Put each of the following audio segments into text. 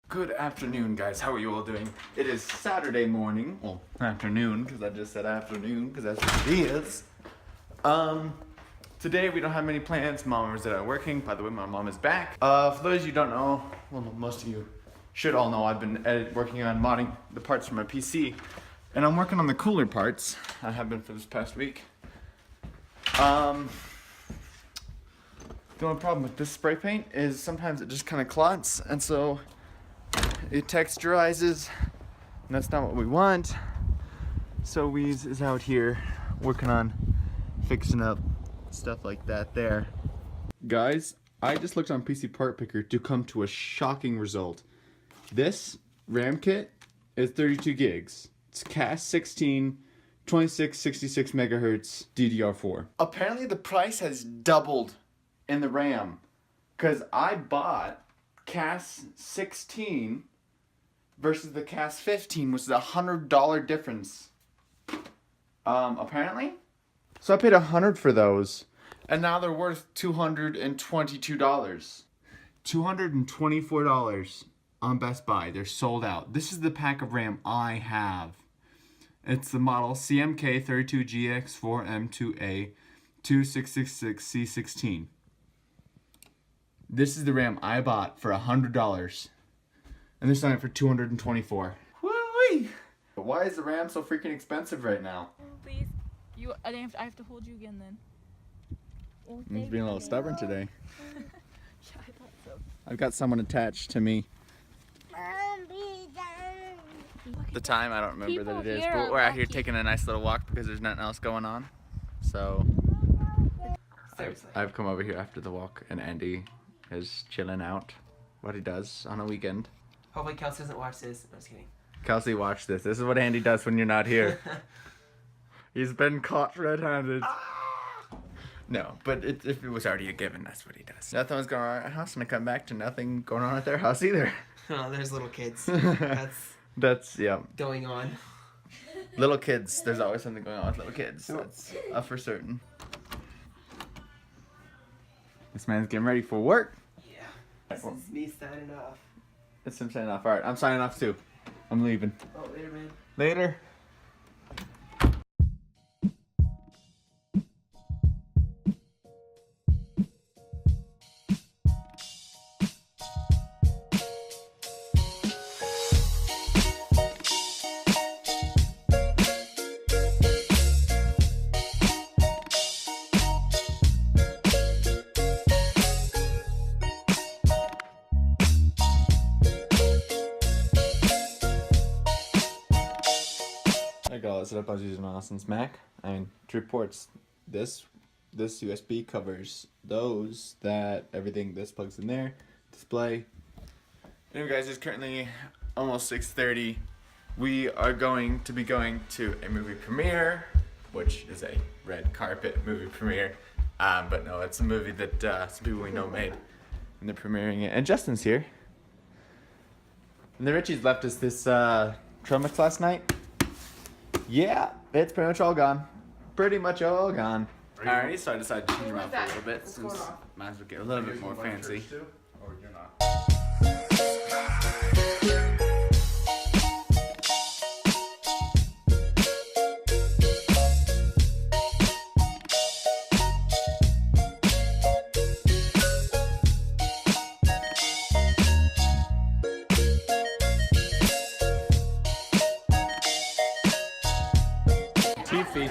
Good afternoon, guys. How are you all doing? It is Saturday morning. Well, afternoon, because I just said afternoon, because that's what it is. Today we don't have many plans. Mom is out working. By the way, my mom is back. For those of you who don't know, well, most of you should all know, I've been working on modding the parts for my PC. And I'm working on the cooler parts. I have been for this past week. The only problem with this spray paint is sometimes it just kind of clots, and so it texturizes, and that's not what we want. So Weez is out here working on fixing up stuff like that there. Guys, I just looked on PC Part Picker to come to a shocking result. This RAM kit is 32 gigs. It's CAS 16, 2666 megahertz DDR4. Apparently the price has doubled in the RAM, because I bought CAS 16 versus the CAS 15, which is $100 difference. Apparently. So I paid $100 for those, and now they're worth $222. $224 on Best Buy. They're sold out. This is the pack of RAM I have. It's the model CMK32GX4M2A 2666C16. This is the RAM I bought for $100, and they're selling it for $224. Woo-wee! But why is the RAM so freaking expensive right now? Please, I have to hold you again then. I'm just being a little stubborn today. Yeah, I thought so. I've got someone attached to me. The time, I don't remember that it is, but we're out here taking a nice little walk because there's nothing else going on. So I've come over here after the walk, and Andy is chilling out, what he does on a weekend. Hopefully Kelsey doesn't watch this. I'm just kidding. Kelsey, watch this. This is what Andy does when you're not here. He's been caught red-handed. No, but if it was already a given, that's what he does. Nothing was going on at our house, and I come back to nothing going on at their house either. Oh, there's little kids. That's yeah. Going on. Little kids. There's always something going on with little kids. That's for certain. This man's getting ready for work. Yeah. This is me signing off. It's him signing off. Alright, I'm signing off too. I'm leaving. Oh, later, man. Later. I got all that set up. I was using Austin's Mac. I mean, true ports. This USB covers those. This plugs in there. Display. Anyway, guys, it's currently almost 6:30. We are going to be going to a movie premiere, which is a red carpet movie premiere. But no, it's a movie that some people we know made, and they're premiering it. And Justin's here. And the Richies left us this Trumix last night. Yeah, it's pretty much all gone. Pretty much all gone. Alrighty, so I decided to change them out for a little bit since might as well get a little bit more fancy. Or you're not? Tiffy,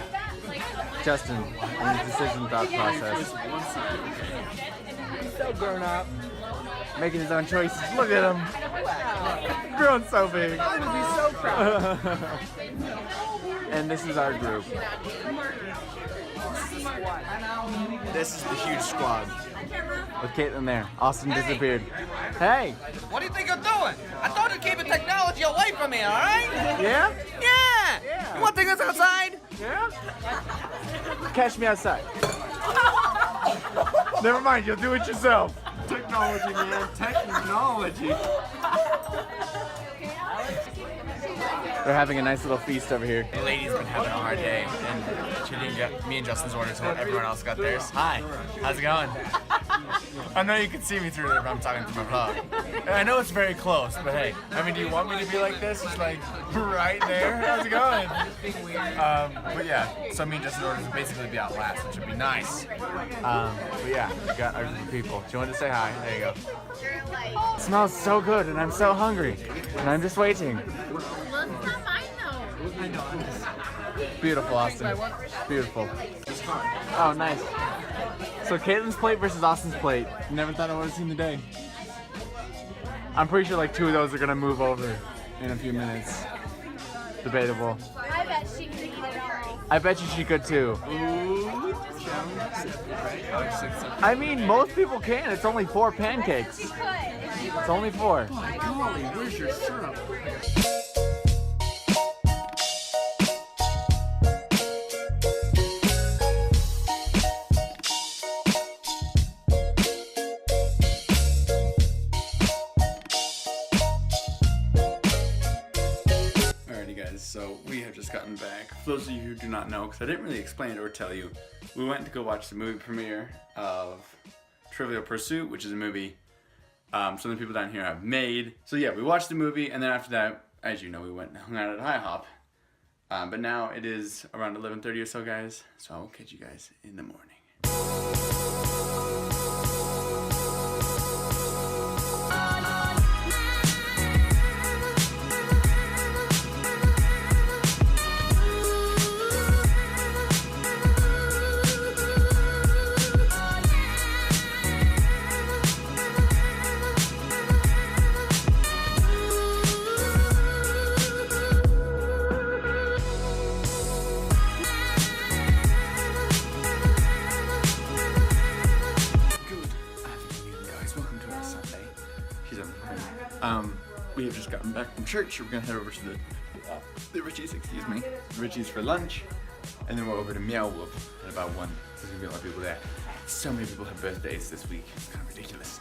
Justin, and his decision thought process. He's so grown up. Making his own choices. Look at him. Growing so big. I would be so proud. And this is our group. This is the huge squad. With Caitlin there. Austin disappeared. Hey! What do you think you're doing? I told you to keep the technology away from me, alright? Yeah? Yeah! You want to take us outside? Yeah? Catch me outside. Never mind, you'll do it yourself. Technology, man. Technology. They're having a nice little feast over here. The lady's been having a hard day, and she didn't get me and Justin's orders when everyone else got theirs. Hi, how's it going? I know you can see me through there, but I'm talking through my vlog. I know it's very close, but hey, I mean, do you want me to be like this? Just like right there? How's it going? But yeah, so me and Justin ordered to basically be out last, which would be nice. But yeah, we got our group of people. Do you want to say hi? There you go. It smells so good, and I'm so hungry, and I'm just waiting. Well, it's not mine though. Beautiful, Austin. Beautiful. Oh, nice. So Caitlin's plate versus Austin's plate. Never thought I would have seen the day. I'm pretty sure like 2 of those are gonna move over in a few minutes. Debatable. I bet she could eat it all. I bet you she could too. I mean, most people can. It's only 4 pancakes. She could. If she It's only 4. Golly, where's your syrup? So we have just gotten back. For those of you who do not know, because I didn't really explain it or tell you, we went to go watch the movie premiere of Trivial Pursuit, which is a movie some of the people down here have made. So yeah, we watched the movie, and then after that, as you know, we went and hung out at IHOP. But now it is around 11:30 or so, guys, so I will catch you guys in the morning. We have just gotten back from church. We're gonna head over to the Richie's, Richie's for lunch, and then we're over to Meow Wolf at about 1. There's gonna be a lot of people there. So many people have birthdays this week. It's kind of ridiculous.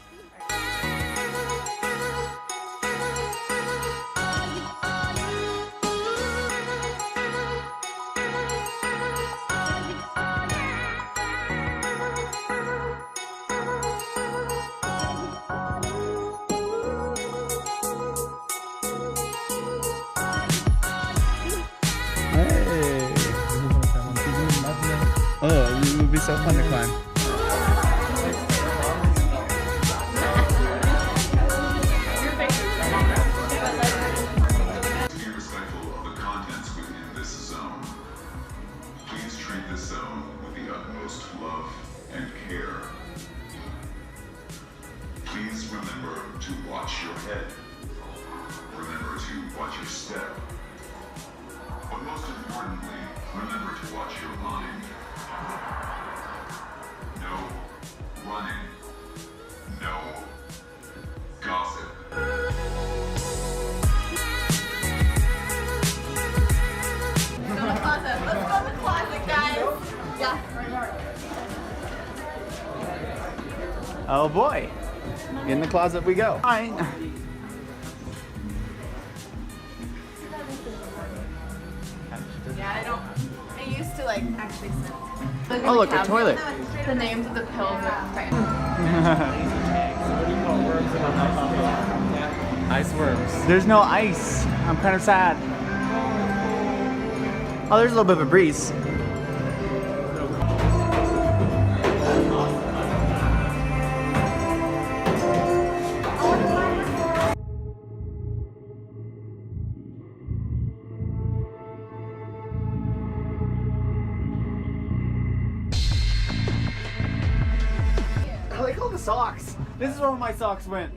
Oh, it would be so fun to climb. Be respectful of the contents within this zone. Please treat this zone with the utmost love and care. Please remember to watch your head. Remember to watch your step. But most importantly, remember to watch your mind. No running. No gossip. Let's go in the closet, guys. Yeah. Oh boy. In the closet we go. Fine. Yeah, I used to like actually sit. Oh look, a toilet. The names of the pills are right. Ice worms. There's no ice. I'm kind of sad. Oh, there's a little bit of a breeze. I like all the socks. This is where my socks went.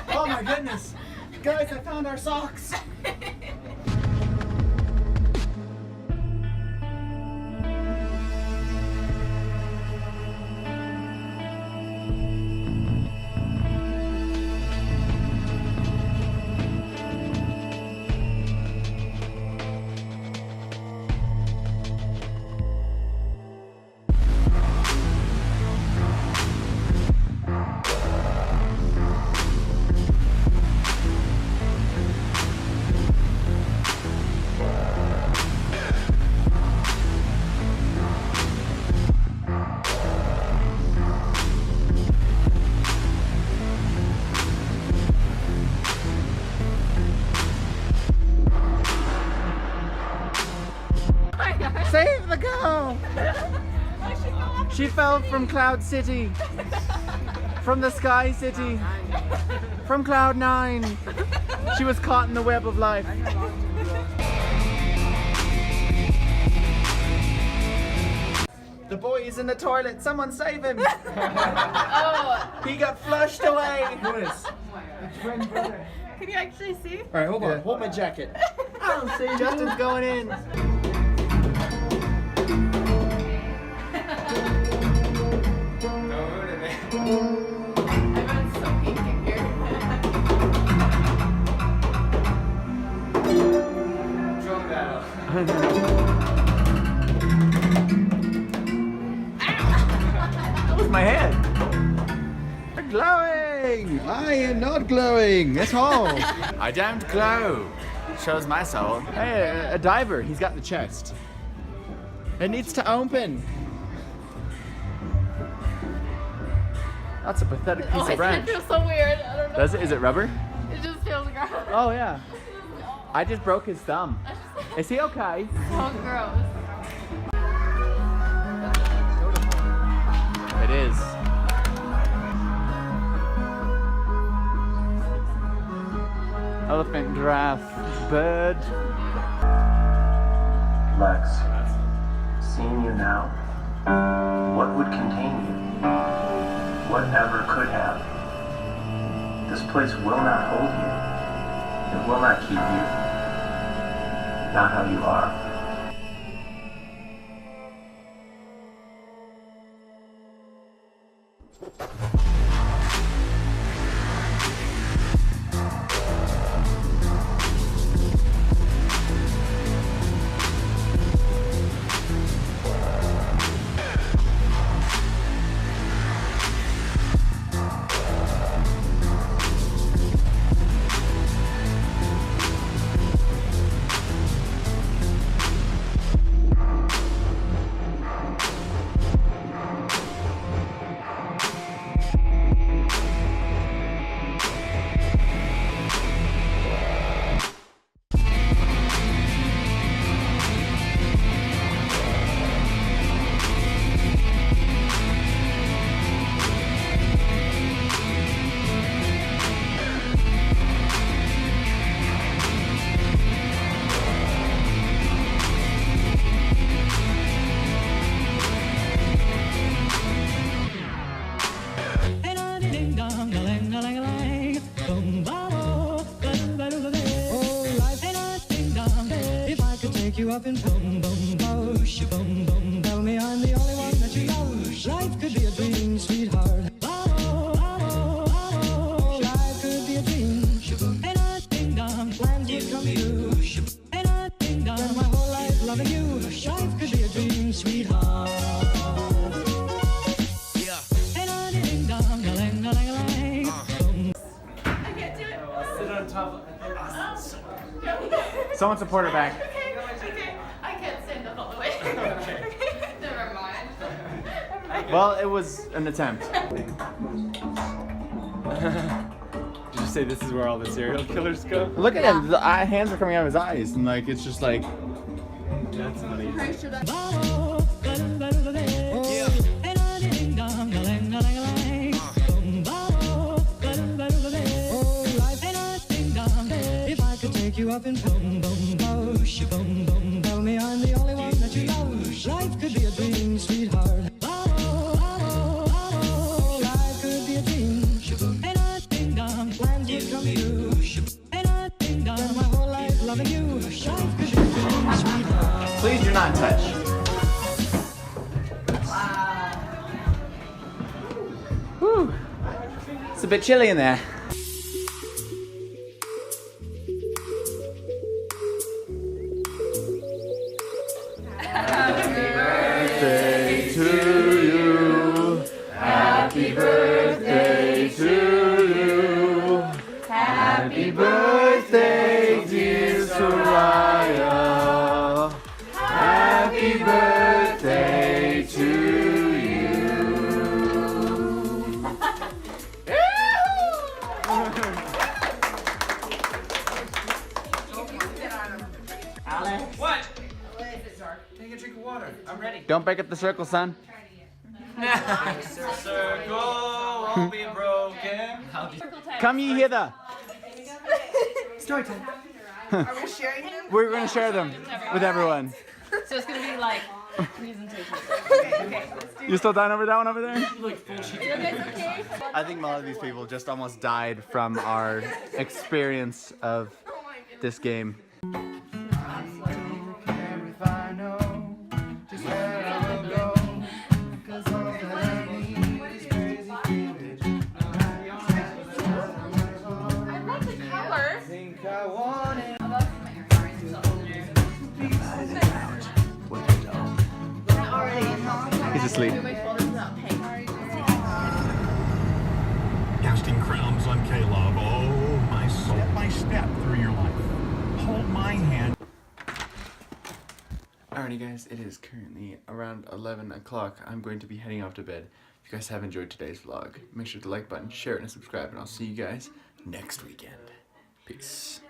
Oh my goodness. Guys, I found our socks. She fell from Cloud City. From the Sky City. From Cloud 9. She was caught in the web of life. The boy is in the toilet. Someone save him. Oh, He got flushed away. can you actually see? All right, hold on. Hold my jacket. I don't see Justin's going in. Everyone's so pink in here. That was my head. You're glowing. I am not glowing at all. I don't glow. Shows my soul. Hey, a diver. He's got the chest. It needs to open. That's a pathetic piece Oh, of it branch. feels so weird. I don't know. Does it? Is it rubber? It just feels gross. Oh yeah. I just broke his thumb. Is he okay? So gross. It is. Elephant, giraffe, bird. Lex, seeing you now, what would contain you? Whatever could have. This place will not hold you. It will not keep you. Not how you are. Take you up in boom boom bosh, boom boom. Tell me I'm the only one that you know. Life could be a dream, sweetheart. Life could be a dream. And I ding dong, plans would come true. And I ding dong, spend my whole life loving you. Life could be a dream, sweetheart. And I ding dong, lang lang lang. I can't do it. Sit on top. Someone support her back. Okay. I can't stand up all the way. Never mind. Well, it was an attempt. Did you say this is where all the serial killers go? Look at him. The hands are coming out of his eyes, and like it's just like. That's amazing. Pretty sure that. If I could take you up in boom boom bosh, boom boom. Tell me I'm the only one that you know. Life could be a dream, sweetheart. Life could be a dream. And I ding dong, plans would come true. And I ding dong, spend my whole life loving you. Life could be a dream, sweetheart. Please do not touch. Whew. It's a bit chilly in there. Birthday to you. Happy birthday to you. Happy birthday, dear Soraya. Happy birthday to you. What? Take a drink of water. I'm ready. Don't break up the circle, son. Circle won't be broken. Come ye hither. Story time. Are we sharing them? We're going to share them with everyone. So it's gonna be like presentation. Okay. You still down over that one over there? You guys okay? I think a lot of these people just almost died from our experience of this game. I love the color. He's asleep. Casting crowns on Caleb. Oh, my soul. Step by step through your life. Hold my hand. Alrighty guys, it is currently around 11 o'clock. I'm going to be heading off to bed. If you guys have enjoyed today's vlog, make sure to like button, share it, and subscribe, and I'll see you guys next weekend. Peace.